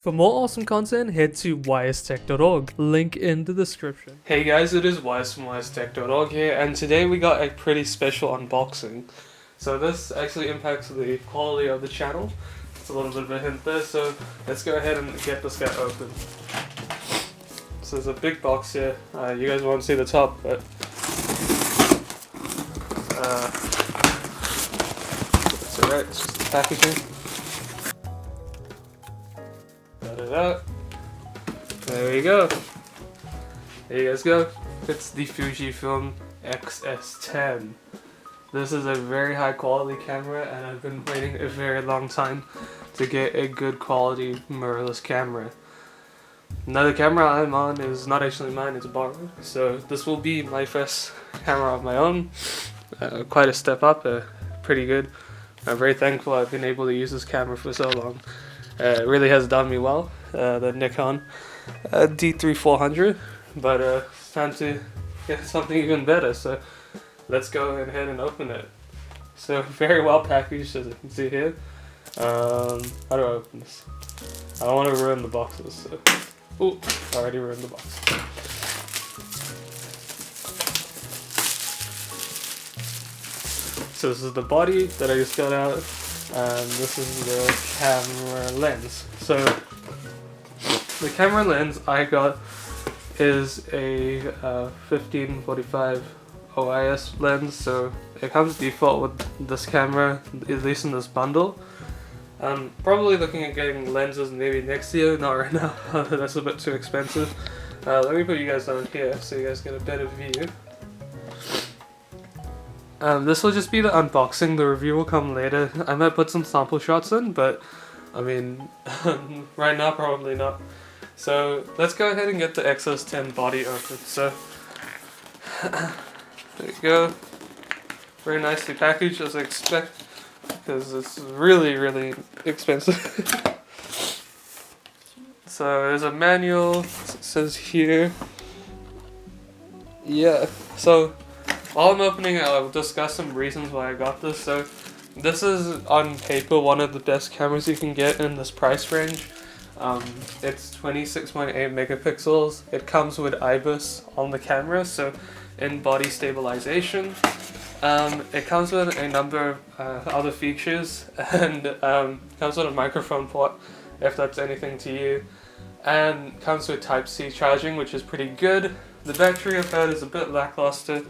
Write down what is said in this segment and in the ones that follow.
For more awesome content, head to ystech.org, link in the description. Hey guys, it is Wise from ystech.org here, and today we got a pretty special unboxing. So this actually impacts the quality of the channel. It's a little bit of a hint there, so let's go ahead and get this guy open. So there's a big box here. You guys won't see the top, but it's alright, it's just the packaging. Got it out. There we go. There you guys go. It's the Fujifilm X-S10. This is a very high quality camera, and I've been waiting a very long time to get a good quality mirrorless camera. Now the camera I'm on is not actually mine, it's borrowed. So this will be my first camera of my own. Quite a step up, pretty good. I'm very thankful I've been able to use this camera for so long. It really has done me well, the Nikon D3400, but it's time to get something even better, so let's go ahead and open it. So very well packaged, as you can see here. How do I open this? I don't want to ruin the boxes, so... Ooh, I already ruined the box. So this is the body that I just got out. And this is the camera lens. So the camera lens I got is a 1545 OIS lens. So it comes default with this camera, at least in this bundle. I'm probably looking at getting lenses maybe next year, not right now. That's a bit too expensive. Let me put you guys down here so you guys get a better view. This will just be the unboxing, the review will come later. I might put some sample shots in, but I mean, right now probably not. So let's go ahead and get the X-S10 body open. So, there you go. Very nicely packaged as I expect, because it's really expensive. So there's a manual, it says here. Yeah, so while I'm opening it, I'll discuss some reasons why I got this. So this is on paper one of the best cameras you can get in this price range. It's 26.8 megapixels. It comes with IBIS on the camera, so in body stabilization. It comes with a number of other features, and comes with a microphone port if that's anything to you, and comes with Type-C charging, which is pretty good. The battery I've heard is a bit lackluster,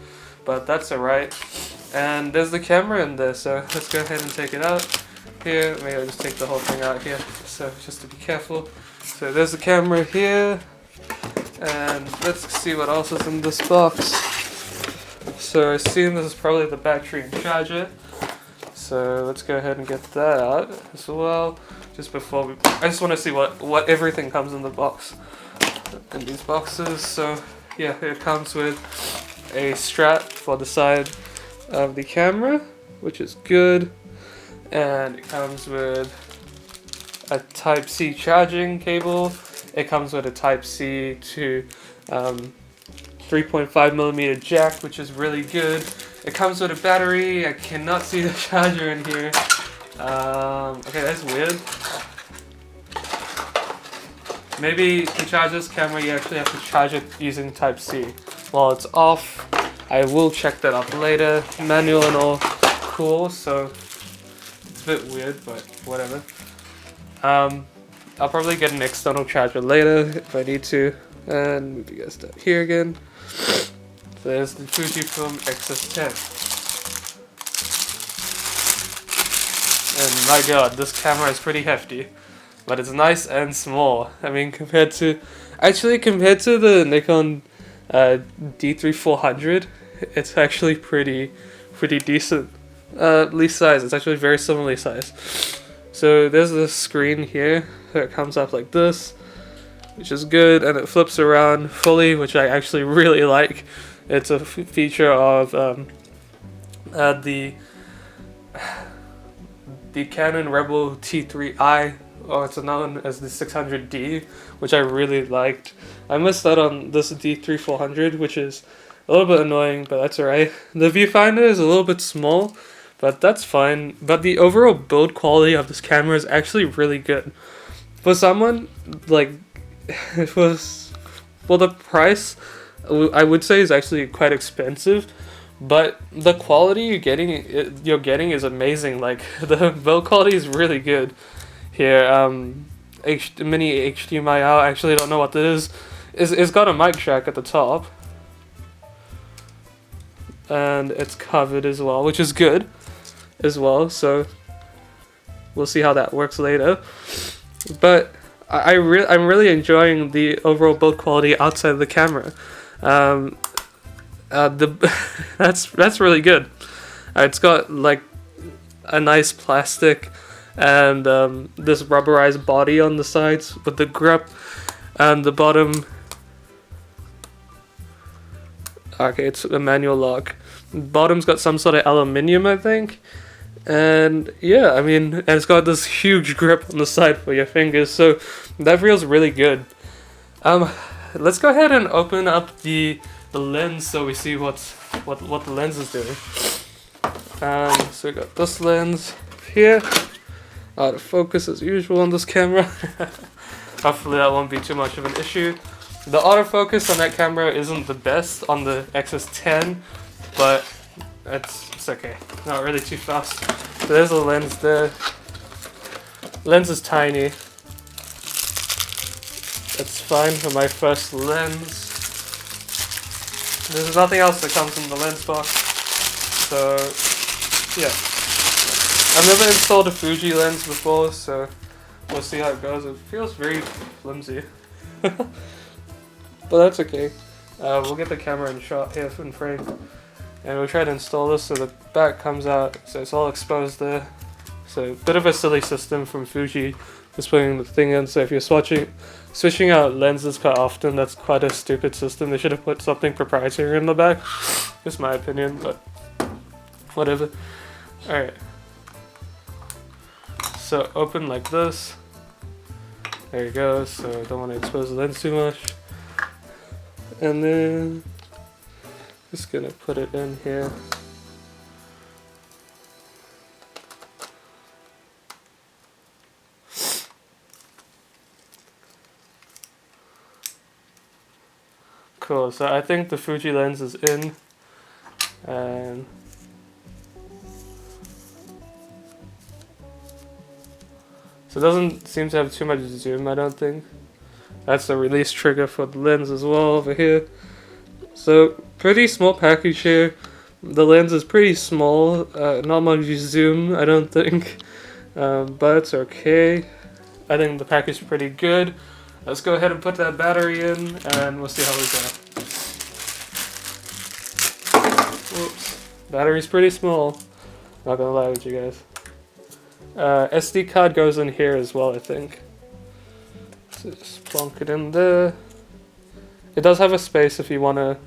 but that's alright. And there's the camera in there, so let's go ahead and take it out. Here, maybe I'll just take the whole thing out here, so just to be careful. So there's the camera here, and let's see what else is in this box. So I assume this is probably the battery and charger. So let's go ahead and get that out as well. Just before I just want to see what everything comes in the box, in these boxes. So yeah, it comes with a strap for the side of the camera, which is good, and it comes with a Type-C charging cable. It comes with a Type-C to 3.5mm jack, which is really good. It comes with a battery. I cannot see the charger in here. Okay, that's weird. Maybe to charge this camera you actually have to charge it using Type-C. While it's off, I will check that up later. Manual and all, cool, so it's a bit weird, but whatever. I'll probably get an external charger later if I need to. And move you guys down here again. So there's the Fujifilm X-S10. And my god, this camera is pretty hefty. But it's nice and small. I mean, compared to the Nikon D3400, it's actually pretty decent. Least size, it's actually very similarly sized. So there's the screen here that comes up like this, which is good, and it flips around fully, which I actually really like. It's a feature of the Canon Rebel T3i, or it's known as the 600D, which I really liked. I missed out on this D3400, which is a little bit annoying, but that's alright. The viewfinder is a little bit small, but that's fine. But the overall build quality of this camera is actually really good. for someone like for the price, I would say is actually quite expensive, but the quality you're getting is amazing. Like the build quality is really good here. Mini HDMI out. Actually, I don't know what this is. It's got a mic jack at the top, and it's covered as well, which is good as well. So we'll see how that works later. But I'm really enjoying the overall build quality outside of the camera. That's really good. It's got like a nice plastic and this rubberized body on the sides with the grip, and the bottom. Okay, it's a manual lock. Bottom's got some sort of aluminium, I think. And yeah, I mean, and it's got this huge grip on the side for your fingers, so that feels really good. Let's go ahead and open up the lens so we see what the lens is doing. So we got this lens here. Out of focus as usual on this camera. Hopefully that won't be too much of an issue. The autofocus on that camera isn't the best on the X-S10, but it's okay. Not really too fast. So there's a lens there. Lens is tiny. It's fine for my first lens. There's nothing else that comes in the lens box. So yeah. I've never installed a Fuji lens before, so we'll see how it goes. It feels very flimsy. But that's okay. We'll get the camera in shot here in frame. And we'll try to install this so the back comes out, so it's all exposed there. So a bit of a silly system from Fuji, just putting the thing in. So if you're switching out lenses quite often, that's quite a stupid system. They should have put something proprietary in the back. Just my opinion, but whatever. Alright. So open like this. There you go, so I don't want to expose the lens too much. And then just gonna put it in here. Cool, so I think the Fuji lens is in, and so it doesn't seem to have too much zoom, I don't think. That's the release trigger for the lens as well over here. So pretty small package here. The lens is pretty small, not much zoom I don't think, but it's okay. I think the package is pretty good. Let's go ahead and put that battery in and we'll see how we go. Whoops. Battery's pretty small, not gonna lie with you guys. SD card goes in here as well, I think. So just plonk it in there. It does have a space if you want to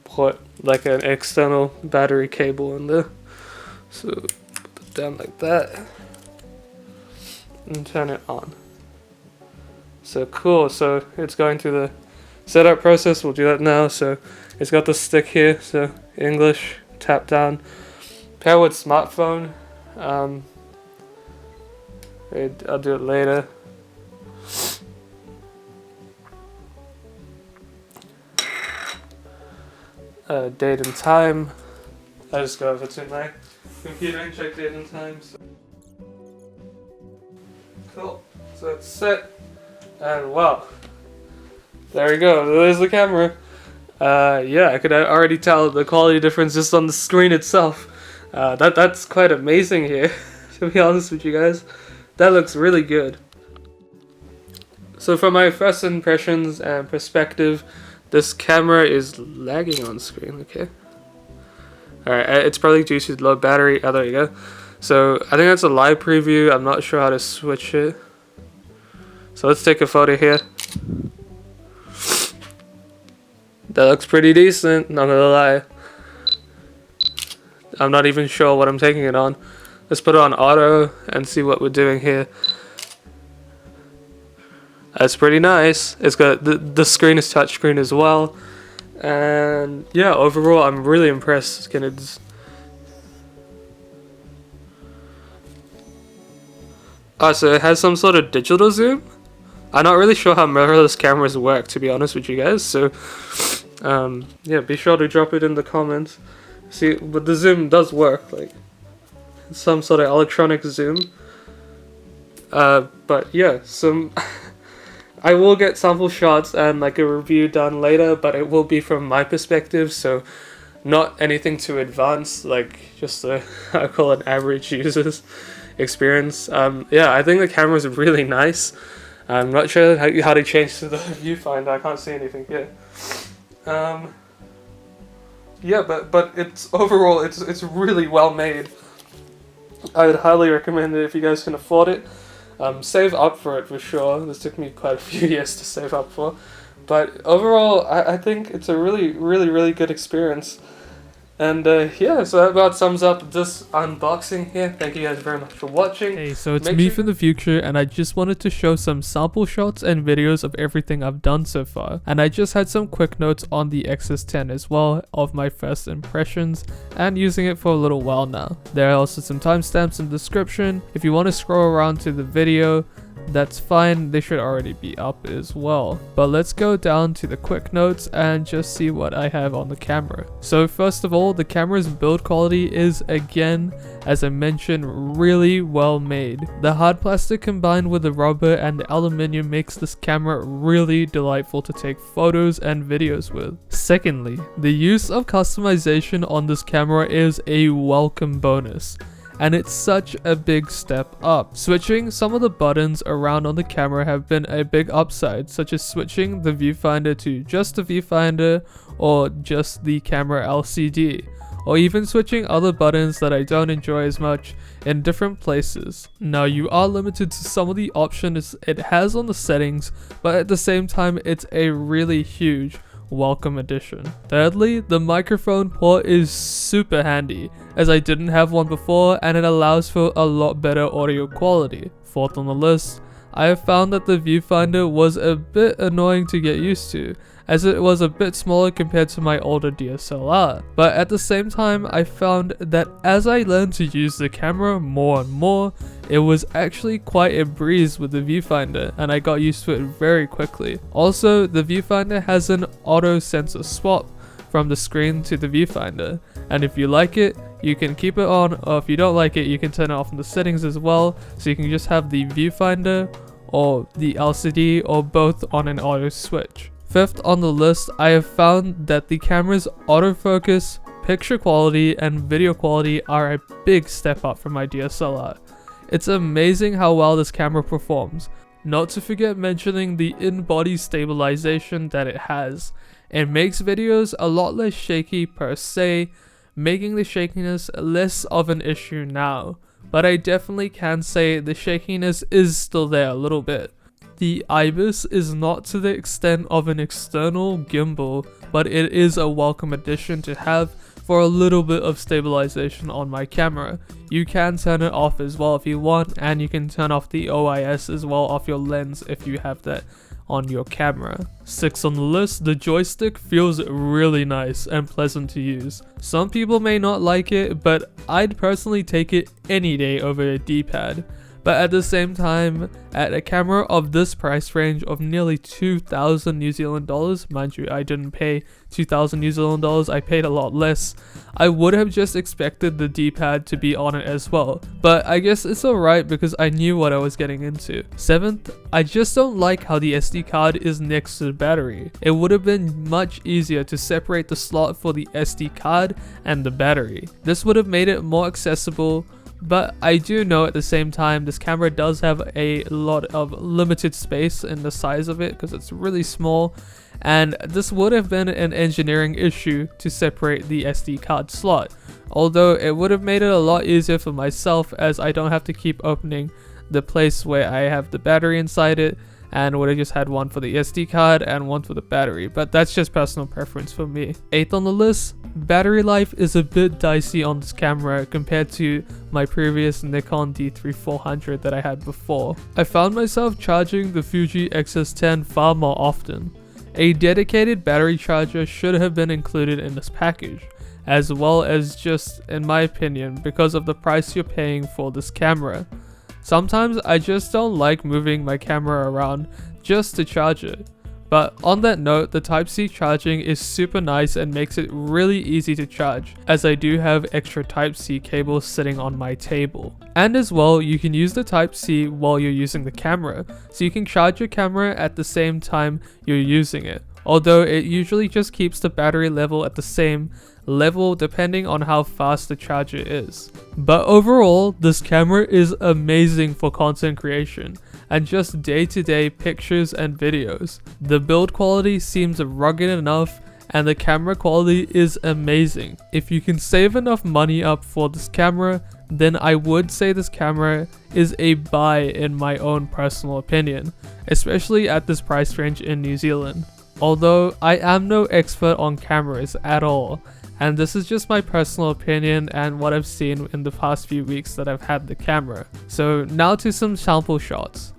put like an external battery cable in there. So put it down like that and turn it on. So cool, so it's going through the setup process. We'll do that now. So it's got the stick here, so English, tap down. Pair with smartphone. I'll do it later. Date and time. I just go over to my computer and check date and time. So. Cool. So it's set. And wow. There we go. There's the camera. Yeah, I could already tell the quality difference just on the screen itself. That's quite amazing here, to be honest with you guys. That looks really good. So for my first impressions and perspective, this camera is lagging on screen, okay? Alright, it's probably due to low battery. Oh, there you go. So I think that's a live preview. I'm not sure how to switch it. So let's take a photo here. That looks pretty decent, not gonna lie. I'm not even sure what I'm taking it on. Let's put it on auto and see what we're doing here. That's pretty nice. It's got the screen is touchscreen as well, and yeah, overall I'm really impressed. So it has some sort of digital zoom. I'm not really sure how mirrorless cameras work, to be honest with you guys. So, yeah, be sure to drop it in the comments. See, but the zoom does work, like some sort of electronic zoom. But yeah, I will get sample shots and like a review done later, but it will be from my perspective, so not anything too advanced, like just I call it average user's experience. Yeah, I think the camera is really nice. I'm not sure how to change to the viewfinder. I can't see anything here. Yeah, but it's overall it's really well made. I would highly recommend it if you guys can afford it. Save up for it for sure. This took me quite a few years to save up for, but overall I think it's a really good experience. And yeah, so that about sums up this unboxing here. Thank you guys very much for watching. Hey, so it's me from the future, and I just wanted to show some sample shots and videos of everything I've done so far. And I just had some quick notes on the X-S10 as well, of my first impressions, and using it for a little while now. There are also some timestamps in the description. If you want to scroll around to the video, that's fine, they should already be up as well. But let's go down to the quick notes and just see what I have on the camera. So first of all, the camera's build quality is, again, as I mentioned, really well made. The hard plastic combined with the rubber and the aluminium makes this camera really delightful to take photos and videos with. Secondly, the use of customization on this camera is a welcome bonus, and it's such a big step up. Switching some of the buttons around on the camera have been a big upside, such as switching the viewfinder to just the viewfinder or just the camera LCD, or even switching other buttons that I don't enjoy as much in different places. Now, you are limited to some of the options it has on the settings, but at the same time it's a really huge welcome addition. Thirdly, the microphone port is super handy, as I didn't have one before, and it allows for a lot better audio quality. Fourth on the list, I have found that the viewfinder was a bit annoying to get used to, as it was a bit smaller compared to my older DSLR. But at the same time, I found that as I learned to use the camera more and more, it was actually quite a breeze with the viewfinder, and I got used to it very quickly. Also, the viewfinder has an auto sensor swap from the screen to the viewfinder, and if you like it, you can keep it on, or if you don't like it, you can turn it off in the settings as well, so you can just have the viewfinder or the LCD or both on an auto switch. Fifth on the list, I have found that the camera's autofocus, picture quality, and video quality are a big step up from my DSLR. It's amazing how well this camera performs. Not to forget mentioning the in-body stabilization that it has. It makes videos a lot less shaky per se, making the shakiness less of an issue now. But I definitely can say the shakiness is still there a little bit. The IBIS is not to the extent of an external gimbal, but it is a welcome addition to have for a little bit of stabilization on my camera. You can turn it off as well if you want, and you can turn off the OIS as well off your lens if you have that on your camera. Sixth on the list, the joystick feels really nice and pleasant to use. Some people may not like it, but I'd personally take it any day over a D-pad. But at the same time, at a camera of this price range of nearly 2,000 New Zealand dollars, mind you, I didn't pay 2,000 New Zealand dollars, I paid a lot less, I would have just expected the D-pad to be on it as well. But I guess it's alright because I knew what I was getting into. Seventh, I just don't like how the SD card is next to the battery. It would have been much easier to separate the slot for the SD card and the battery. This would have made it more accessible. But I do know at the same time this camera does have a lot of limited space in the size of it because it's really small, and this would have been an engineering issue to separate the SD card slot, although it would have made it a lot easier for myself as I don't have to keep opening the place where I have the battery inside it, and would have just had one for the SD card and one for the battery, but that's just personal preference for me. Eighth on the list, battery life is a bit dicey on this camera compared to my previous Nikon D3400 that I had before. I found myself charging the Fuji X-S10 far more often. A dedicated battery charger should have been included in this package, as well as just, in my opinion, because of the price you're paying for this camera. Sometimes I just don't like moving my camera around just to charge it. But on that note, the Type-C charging is super nice and makes it really easy to charge, as I do have extra Type-C cables sitting on my table. And as well, you can use the Type-C while you're using the camera, so you can charge your camera at the same time you're using it. Although it usually just keeps the battery level at the same level depending on how fast the charger is. But overall, this camera is amazing for content creation and just day-to-day pictures and videos. The build quality seems rugged enough and the camera quality is amazing. If you can save enough money up for this camera, then I would say this camera is a buy in my own personal opinion, especially at this price range in New Zealand. Although I am no expert on cameras at all, and this is just my personal opinion and what I've seen in the past few weeks that I've had the camera. So now to some sample shots.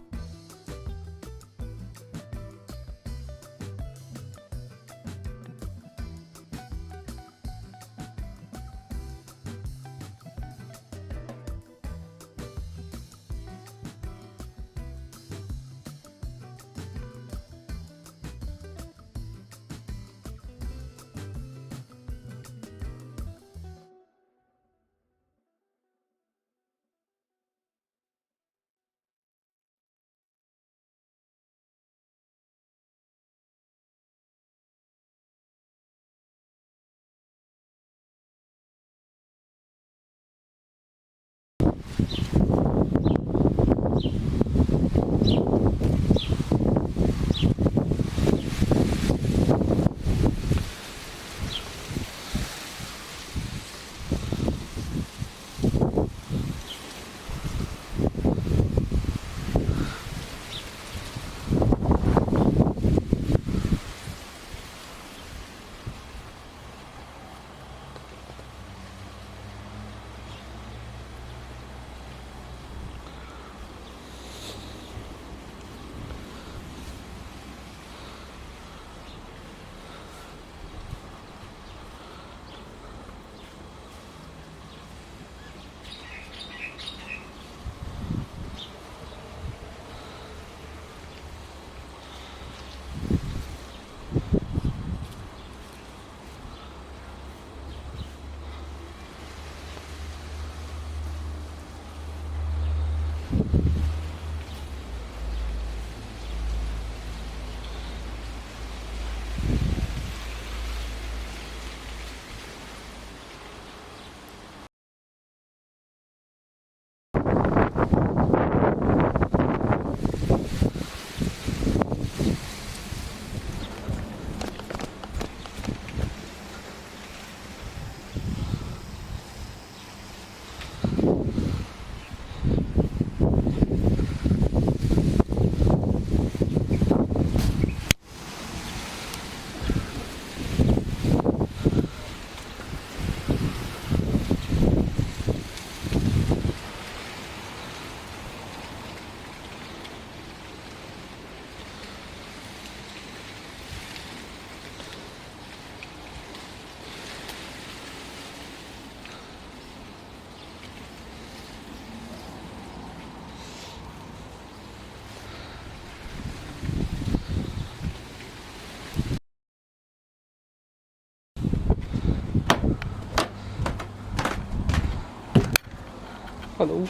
Hello.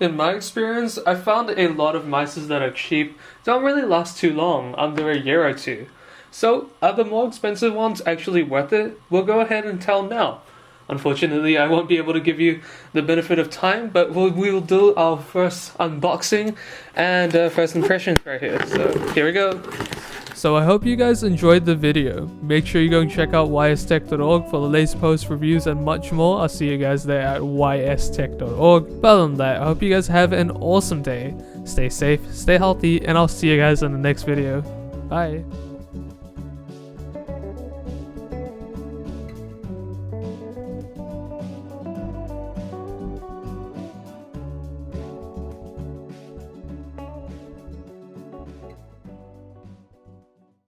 In my experience, I found a lot of mices that are cheap don't really last too long, under a year or two. So, are the more expensive ones actually worth it? We'll go ahead and tell now. Unfortunately, I won't be able to give you the benefit of time, but we'll do our first unboxing and first impressions right here. So, here we go. So I hope you guys enjoyed the video. Make sure you go and check out ystech.org for the latest posts, reviews, and much more. I'll see you guys there at ystech.org. But other than that, I hope you guys have an awesome day. Stay safe, stay healthy, and I'll see you guys in the next video. Bye.